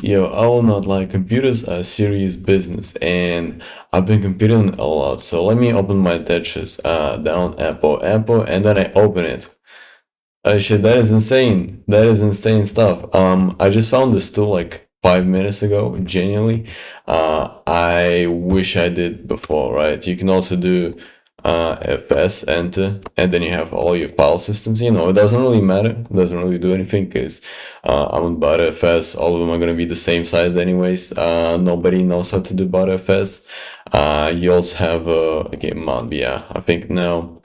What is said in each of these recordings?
Yo, I will not lie, computers are serious business, and I've been computing a lot. So let me open my Tetris down Apple, and then I open it. Shit, that is insane. That is insane stuff. I just found this tool like 5 minutes ago, genuinely. I wish I did before, right? You can also do fs enter, and then you have all your file systems. It doesn't really matter. It doesn't really do anything because I'm on ButterFS. All of them are gonna be the same size anyways. Nobody knows how to do ButterFS. You also have okay, Mount, yeah, I think now.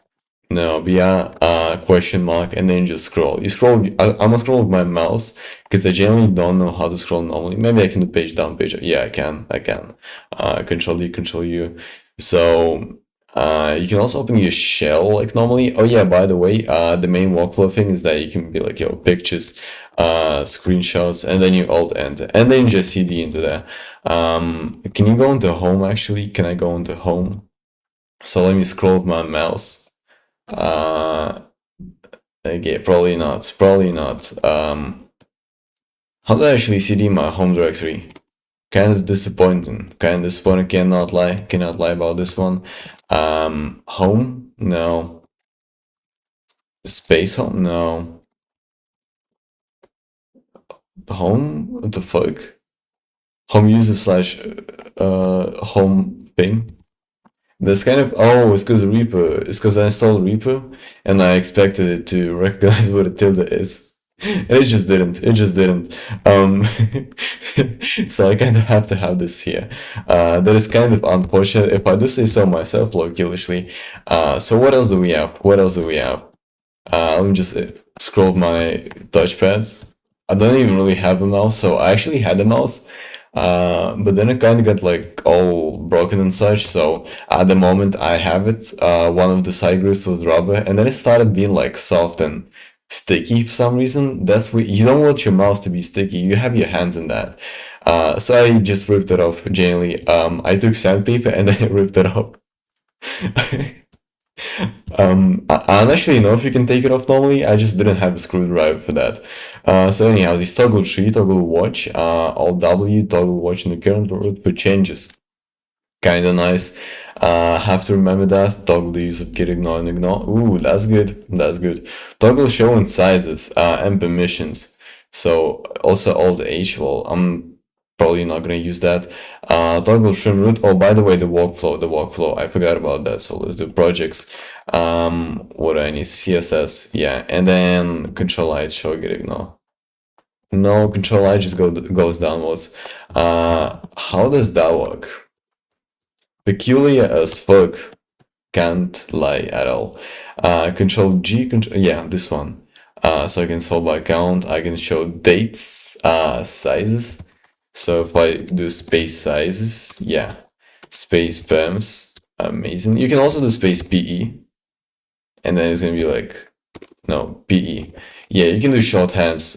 No, but yeah, question mark, and then just scroll. You scroll. I'm gonna scroll with my mouse because I generally don't know how to scroll normally. Maybe I can do page down, page up. Yeah, I can. I can. Control D, Control U. So you can also open your shell like normally. Oh yeah, by the way, the main workflow thing is that you can be like your pictures, screenshots, and then you Alt Enter, and then you just CD into there. Can you go into Home actually? Can I go into Home? So let me scroll with my mouse. Okay, probably not. Probably not. How do I actually CD my home directory? Kind of disappointing. Kind of disappointing. Cannot lie. Cannot lie about this one. Home? No. Space home? No. Home? What the fuck? Home user slash home thing. That's kind of, oh, it's because Reaper. It's because I installed Reaper and I expected it to recognize what a tilde is. And it just didn't. It just didn't. So I kind of have to have this here. That is kind of unfortunate if I do say so myself, locally. So what else do we have? What else do we have? Let me just scroll my touchpads. I don't even really have a mouse, so I actually had a mouse. But then it kind of got like all broken and such. So at the moment I have it, one of the side grips was rubber, and then it started being like soft and sticky for some reason. That's what you don't want your mouse to be sticky. You have your hands in that. So I just ripped it off genuinely. I took sandpaper and then I ripped it off. I don't actually know if you can take it off normally. I just didn't have a screwdriver for that. So anyhow, this toggle tree, toggle watch, Alt W, toggle watch in the current root for changes. Kinda nice. Have to remember that. Toggle the use of git ignore and ignore. Ooh, that's good. That's good. Toggle show and sizes and permissions. So also Alt H. Well, I'm probably not gonna use that. Toggle trim root. Oh, by the way, the workflow. I forgot about that. So let's do projects. What do I need? CSS. Yeah, and then Control I show git ignore. No, Control I just goes downwards. How does that work? Peculiar as fuck. Can't lie at all. Control G, yeah, this one. So I can sort by count. I can show dates, sizes. So if I do space sizes, yeah, space perms, amazing. You can also do space PE, and then it's gonna be like, no, PE. Yeah, you can do shorthands,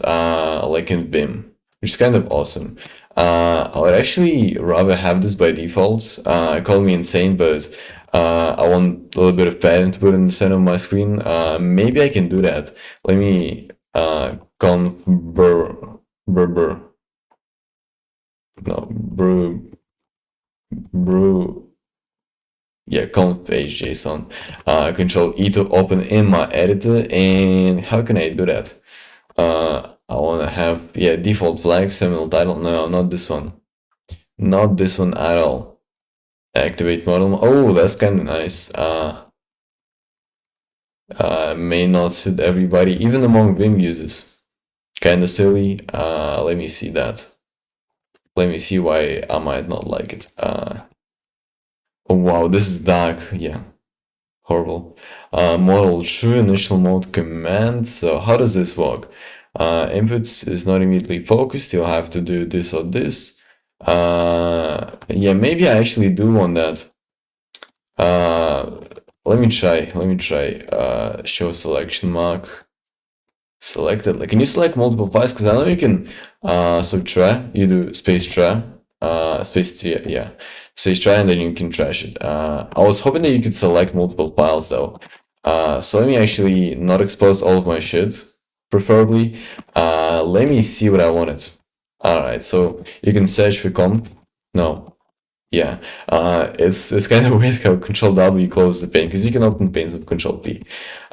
like in Vim, which is kind of awesome. I would actually rather have this by default. Call me insane, but I want a little bit of padding to put in the center of my screen. Maybe I can do that. Let me convert no brew yeah, conf page JSON. Control E to open in my editor, and how can I do that? I want to have, yeah, default flag, seminal title. No, not this one. Not this one at all. Activate model. Oh, that's kind of nice. May not suit everybody, even among Vim users. Kind of silly. Let me see that. Let me see why I might not like it. Oh wow, this is dark. Yeah, horrible. Model true initial mode command. So how does this work? Inputs is not immediately focused. You'll have to do this or this. Yeah, maybe I actually do want that. Let me try. Show selection mark. Selected. Like, can you select multiple files? Because I know you can. So try. You do space try. Space T. Yeah. Space try, and then you can trash it. I was hoping that you could select multiple files though. So let me actually not expose all of my shit, preferably. Let me see what I wanted. Alright, so you can search for comp. No. Yeah. It's kind of weird how Control W closes the pane, because you can open panes with Control P.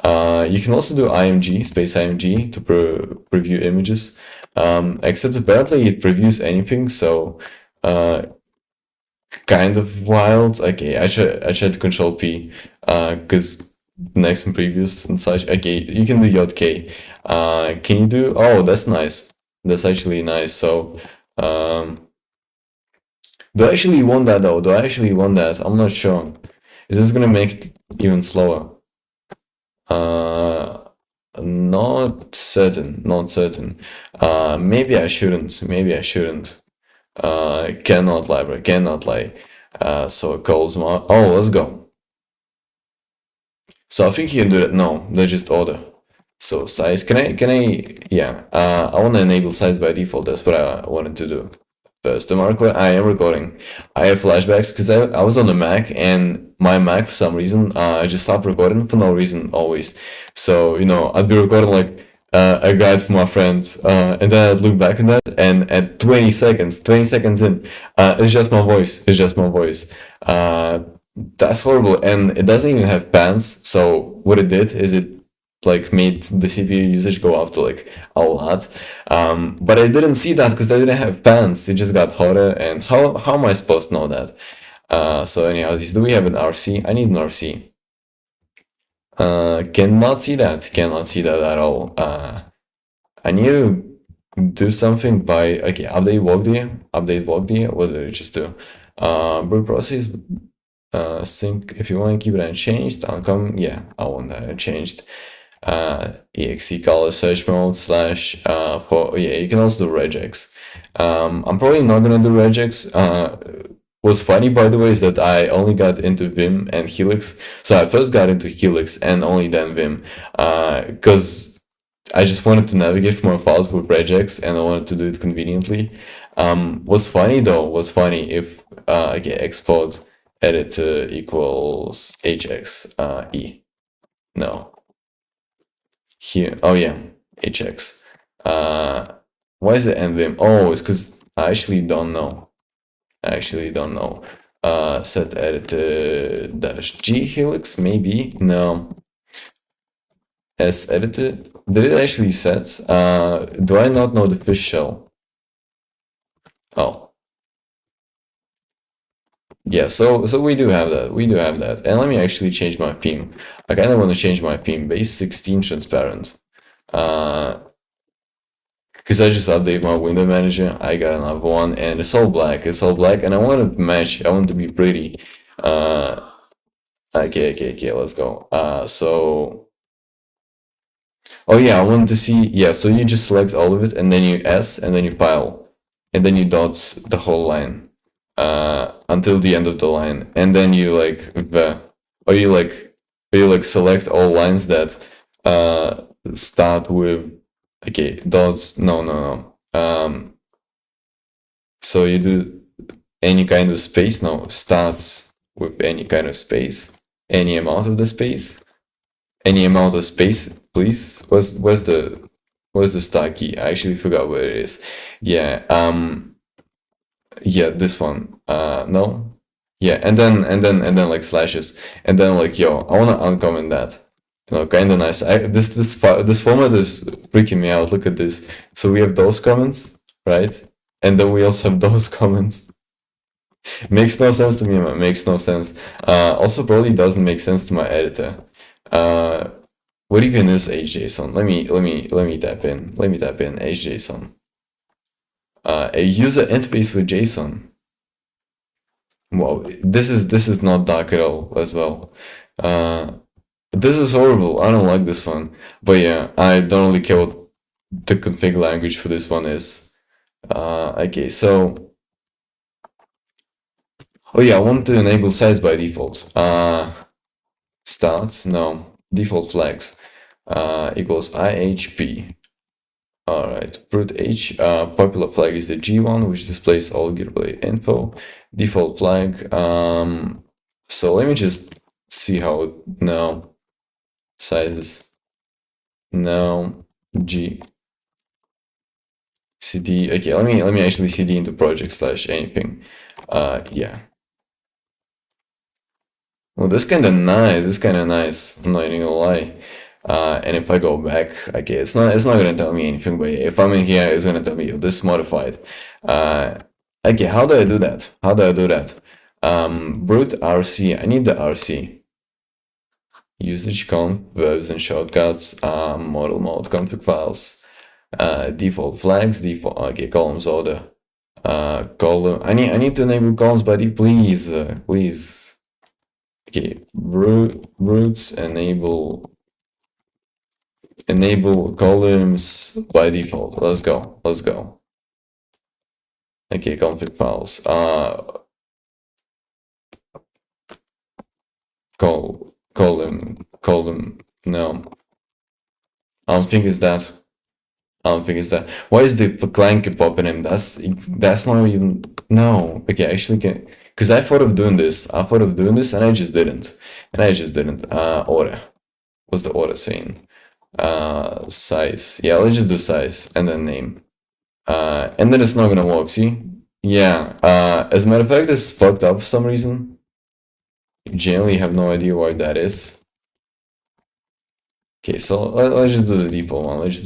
You can also do IMG, space IMG, to preview images. Except apparently it previews anything, so kind of wild. Okay, I tried Control P, because next and previews and such. Okay, you can do JK. Can you do? Oh, that's nice. That's actually nice. So, do I actually want that though? Do I actually want that? I'm not sure. Is this gonna make it even slower? Uh, Not certain. Not certain. Maybe I shouldn't. Maybe I shouldn't. Cannot lie, bro. Cannot lie. So calls my. Oh, let's go. So I think you can do that. No, they just order. So size. Can I? Yeah. I want to enable size by default. That's what I wanted to do. First, I am recording. I have flashbacks because I was on the Mac, and my Mac for some reason I just stopped recording for no reason always. So I'd be recording like a guide for my friends, and then I'd look back on that, and at 20 seconds in, it's just my voice. It's just my voice. That's horrible, and it doesn't even have pans. So what it did is it like made the CPU usage go up to like a lot. But I didn't see that because I didn't have pans. It just got hotter, and how am I supposed to know that? So anyhow, do we have an RC? I need an RC. Cannot see that. Cannot see that at all. I need to do something by okay, update walkd. What did it just do? Brute process sync if you want to keep it unchanged. Yeah, I want that unchanged. Exe color search mode slash for yeah, you can also do regex. I'm probably not gonna do regex. What's funny, by the way, is that I only got into Vim and Helix. So I first got into Helix and only then Vim, because I just wanted to navigate for my files with regex and I wanted to do it conveniently. What's funny though, was funny if okay, export editor equals hx no. Here, oh yeah, hx. Why is it nvim? Oh, it's because I actually don't know. I actually don't know. Set editor dash g helix, maybe? No. S editor? Did it actually set? Do I not know the fish shell? Oh. Yeah, so we do have that. We do have that. And let me actually change my theme. I kind of want to change my theme. Base 16 transparent. Because I just updated my window manager, I got another one, and it's all black. It's all black, and I want to match. I want to be pretty. Okay. Let's go. Oh yeah, I want to see. Yeah, so you just select all of it, and then you S, and then you file, and then you dot the whole line, until the end of the line, and then you like or you like, select all lines that start with okay dots. No. So you do any kind of space. No, starts with any kind of space, any amount of the space, any amount of space, please. Where's the star key? I actually forgot where it is. Yeah, yeah, this one. No, yeah, and then like slashes, and then like yo, I wanna uncomment that. Kind of nice. This format is freaking me out. Look at this. So we have those comments, right? And then we also have those comments. Makes no sense to me, man. Makes no sense. Also, probably doesn't make sense to my editor. What even is HJSON? Let me tap in. Let me tap in HJSON. A user interface with JSON. Wow, this is not dark at all as well. This is horrible. I don't like this one. But yeah, I don't really care what the config language for this one is. Okay, so oh yeah, I want to enable size by default. Starts, no, default flags equals IHP. Alright, brute H, popular flag is the G one, which displays all Gearbly info. Default flag, so let me just see how it, no, sizes, no, G, cd. Okay, let me actually cd into project slash anything. Yeah. Well, this kind of nice. This kind of nice. I'm not even gonna lie. And if I go back, okay, it's not gonna tell me anything. But if I'm in here, it's gonna tell me, oh, this is modified. Okay, how do I do that? How do I do that? Brute RC. I need the RC. Usage conf, verbs and shortcuts, model mode, config files, default flags, default, okay, columns order, column, I need to enable columns by default, please, please. Okay, roots enable columns by default. Let's go. Okay, config files, column, no, I don't think it's that. Why is the clanky popping in? That's not even, no. Okay, actually can, because I thought of doing this. And I just didn't. Order. What's the order saying? Size. Yeah, let's just do size and then name. And then it's not gonna work, see? Yeah. As a matter of fact, it's fucked up for some reason. Generally have no idea why that is. Okay, so let's just do the default one. As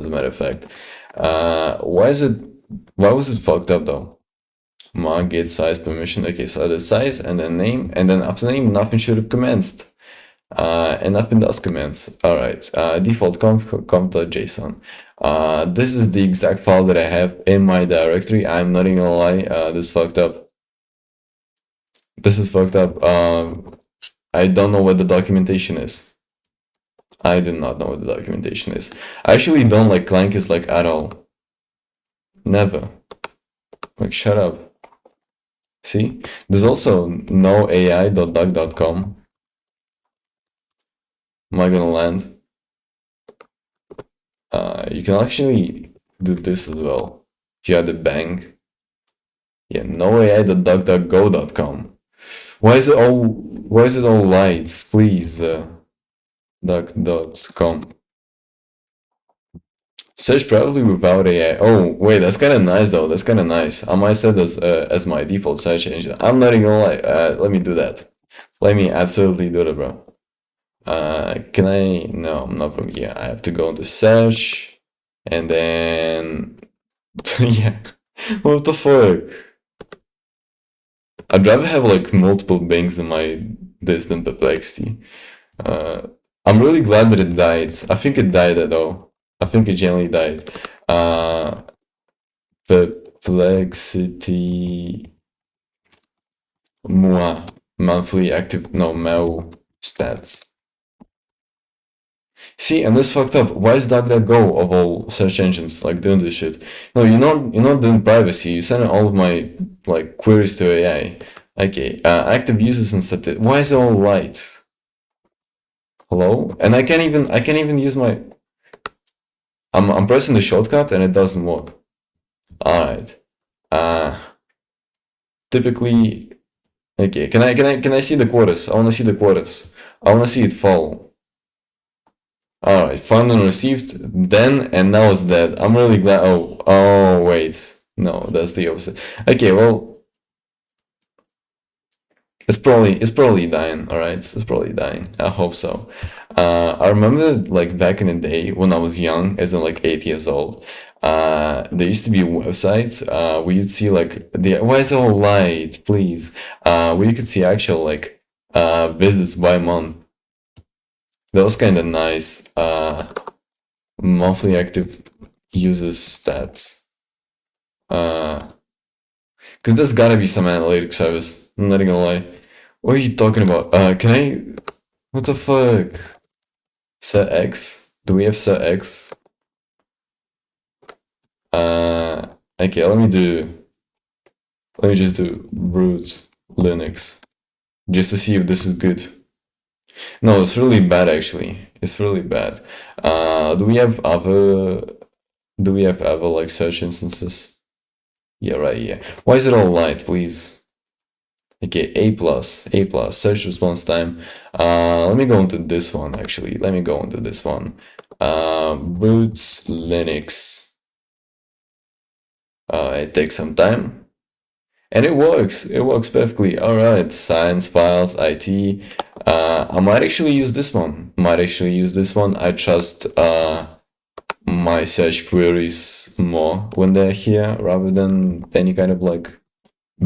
a matter of fact. Why was it fucked up though? Mark get size permission. Okay, so the size and then name, and then after name, nothing should have commenced. And nothing does commence. Alright, default conf.json. This is the exact file that I have in my directory. I'm not even gonna lie, this is fucked up. I don't know what the documentation is. I do not know what the documentation is. I actually don't like Clankers like at all. Never. Like, shut up. See? There's also noai.duck.com. Am I gonna land? You can actually do this as well. If you had the bang. Yeah, noai.duckduckgo.com. Why is it all lights? Please, duck.com. Search proudly without AI. Oh, wait, that's kind of nice though. That's kind of nice. I might set this as my default search engine. I'm not even gonna lie. Let me do that. Let me absolutely do it, bro. Can I? No, I'm not from here. I have to go into search, and then yeah. What the fuck? I'd rather have like multiple bangs in my this than perplexity. I'm really glad that it died. I think it died though. I think it genuinely died. Perplexity moi monthly active Mel stats. See, and this fucked up. Why is DuckDuckGo of all search engines like doing this shit? No, you're not doing privacy. You send all of my like queries to AI. Okay, active users and statistics. Why is it all light? Hello? And I can't even use my. I'm pressing the shortcut and it doesn't work. Alright. Typically, okay. Can I see the quarters? I want to see the quarters. I want to see it fall. Alright, found and received then, and now it's dead. I'm really glad. Oh wait, no, that's the opposite. Okay, well, it's probably dying. Alright, it's probably dying. I hope so. I remember like back in the day when I was young, as in like 8 years old. There used to be websites where you'd see like why is it all light, please? Where you could see actual like visits by month. That was kind of nice. Monthly active users stats. Because there's gotta be some analytic service. I'm not gonna lie. What are you talking about? Can I? What the fuck? Set X? Do we have set X? Okay, let me just do root Linux just to see if this is good. No, it's really bad actually. It's really bad. Do we have other like search instances? Yeah, right, yeah. Why is it all light, please? Okay, A+, search response time. Let me go into this one actually. Root Linux. It takes some time, and it works. It works perfectly. All right, science files, IT. I might actually use this one. I trust my search queries more when they're here rather than any kind of like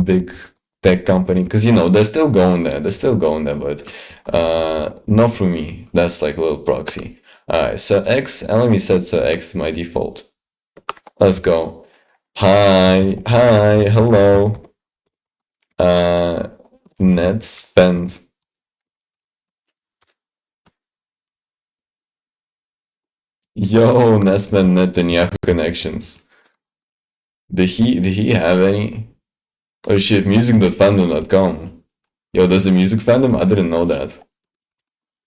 big tech company, because they're still going there. But not for me. That's like a little proxy. All right, so X, and let me set so X to my default. Let's go. Hi, hello. Net spend. Yo, Nesman Netanyahu connections. Did he have any? Oh shit, music.fandom.com. Yo, there's a music fandom? I didn't know that.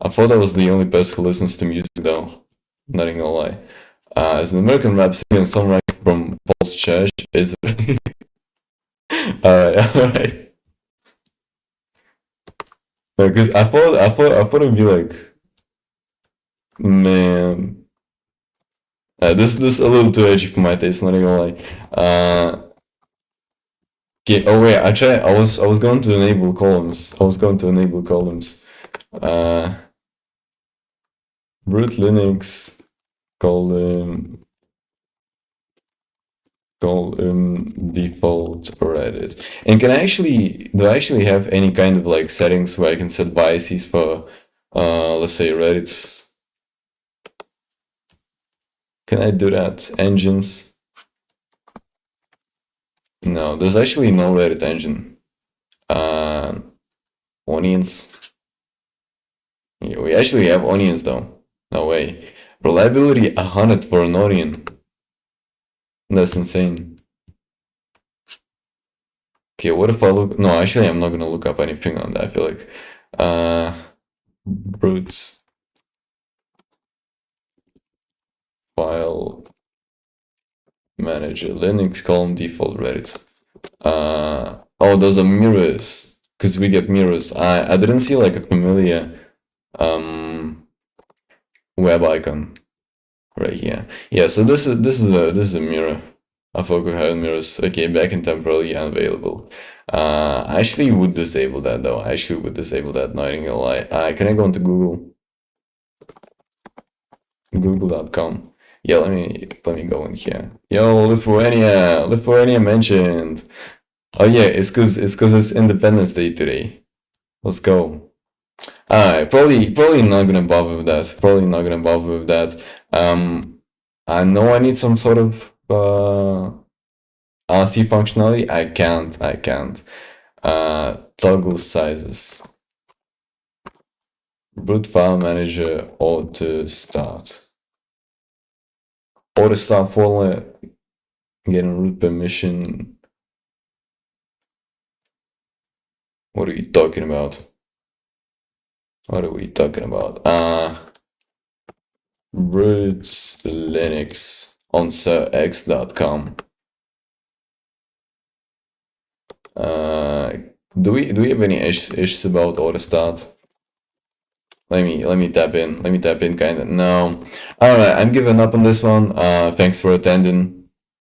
I thought I was the only person who listens to music though. Not even gonna lie. As an American rap singer and songwriter from Paul's Church is alright. Because I thought it'd be like, man, this is a little too edgy for my taste. Not even gonna lie. Okay, oh wait, I was going to enable columns. Uh, root Linux column default Reddit. And do I actually have any kind of like settings where I can set biases for let's say Reddit? Can I do that? Engines? No, there's actually no Reddit engine. Onions. Yeah, we actually have onions though. No way. Reliability 100 for an onion. That's insane. Okay, what if I look? No, actually, I'm not gonna look up anything on that. I feel like, brute file manager Linux column default Reddit. Oh, those are mirrors because we get mirrors. I didn't see like a familiar web icon right here. Yeah, so this is a mirror. I forgot we had mirrors. Okay, back in temporarily unavailable. I actually would disable that though. Not even gonna lie. Can I go into Google? Google.com. Yeah, let me go in here. Yo, Lithuania mentioned. Oh yeah, it's it's Independence Day today. Let's go. Alright, probably not gonna bother with that. I know I need some sort of RC functionality. I can't. Toggle sizes. Root file manager auto start. Auto start folder. Getting root permission. What are you talking about? Root Linux on sirx.com. Do we have any issues about AutoStart? Let me tap in. Kinda. No. Alright, I'm giving up on this one. Thanks for attending.